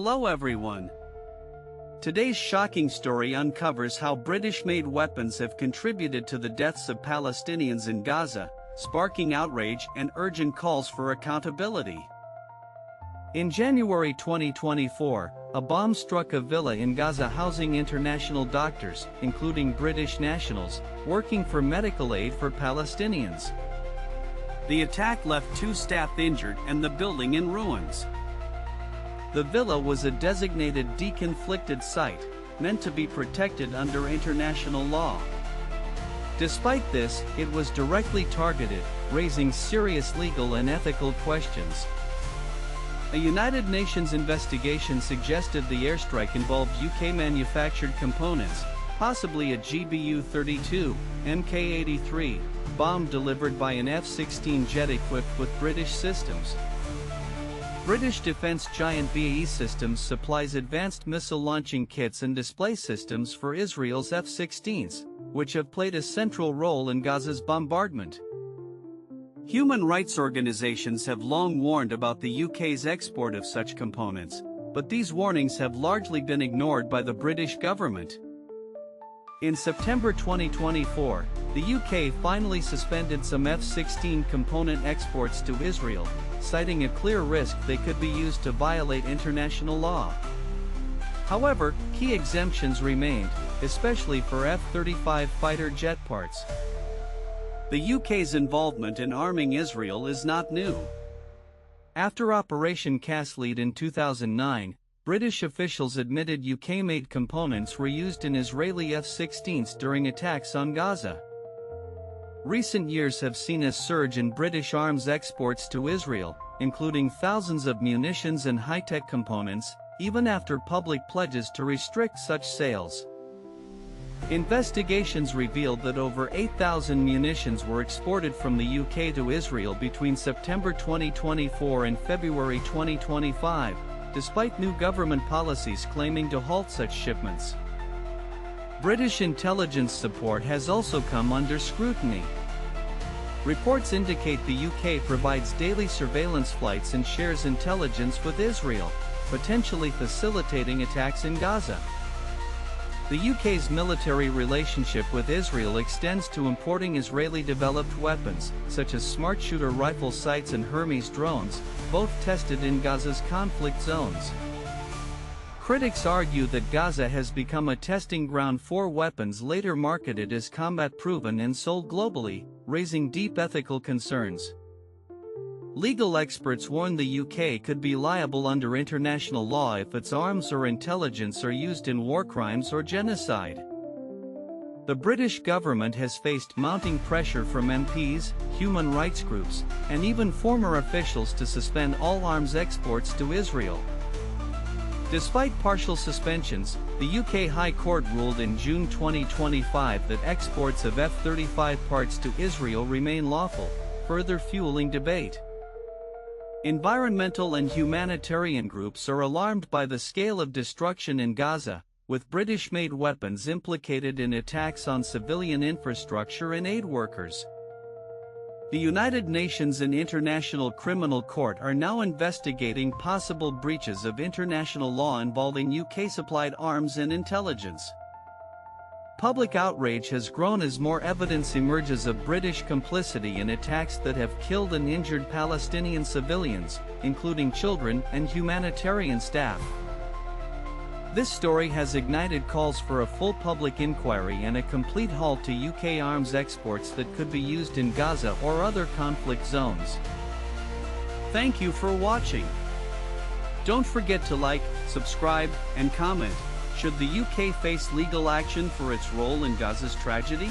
Hello everyone. Today's shocking story uncovers how British-made weapons have contributed to the deaths of Palestinians in Gaza, sparking outrage and urgent calls for accountability. In January 2024, a bomb struck a villa in Gaza housing international doctors, including British nationals, working for medical aid for Palestinians. The attack left 2 staff injured and the building in ruins. The villa was a designated deconflicted site, meant to be protected under international law. Despite this, it was directly targeted, raising serious legal and ethical questions. A United Nations investigation suggested the airstrike involved UK-manufactured components, possibly a GBU-32, Mk-83, bomb delivered by an F-16 jet equipped with British systems. British defense giant BAE Systems supplies advanced missile launching kits and display systems for Israel's F-16s, which have played a central role in Gaza's bombardment. Human rights organizations have long warned about the UK's export of such components, but these warnings have largely been ignored by the British government. In September 2024, the UK finally suspended some F-16 component exports to Israel, citing a clear risk they could be used to violate international law. However, key exemptions remained, especially for F-35 fighter jet parts. The UK's involvement in arming Israel is not new. After Operation Cast Lead in 2009, British officials admitted UK-made components were used in Israeli F-16s during attacks on Gaza. Recent years have seen a surge in British arms exports to Israel, including thousands of munitions and high-tech components, even after public pledges to restrict such sales. Investigations revealed that over 8,000 munitions were exported from the UK to Israel between September 2024 and February 2025, despite new government policies claiming to halt such shipments. British intelligence support has also come under scrutiny. Reports indicate the UK provides daily surveillance flights and shares intelligence with Israel, potentially facilitating attacks in Gaza. The UK's military relationship with Israel extends to importing Israeli-developed weapons, such as smart shooter rifle sights and Hermes drones, both tested in Gaza's conflict zones. Critics argue that Gaza has become a testing ground for weapons later marketed as combat-proven and sold globally, raising deep ethical concerns. Legal experts warn the UK could be liable under international law if its arms or intelligence are used in war crimes or genocide. The British government has faced mounting pressure from MPs, human rights groups, and even former officials to suspend all arms exports to Israel. Despite partial suspensions, the UK High Court ruled in June 2025 that exports of F-35 parts to Israel remain lawful, further fueling debate. Environmental and humanitarian groups are alarmed by the scale of destruction in Gaza, with British-made weapons implicated in attacks on civilian infrastructure and aid workers. The United Nations and International Criminal Court are now investigating possible breaches of international law involving UK-supplied arms and intelligence. Public outrage has grown as more evidence emerges of British complicity in attacks that have killed and injured Palestinian civilians, including children and humanitarian staff. This story has ignited calls for a full public inquiry and a complete halt to UK arms exports that could be used in Gaza or other conflict zones. Thank you for watching. Don't forget to like, subscribe, and comment. Should the UK face legal action for its role in Gaza's tragedy?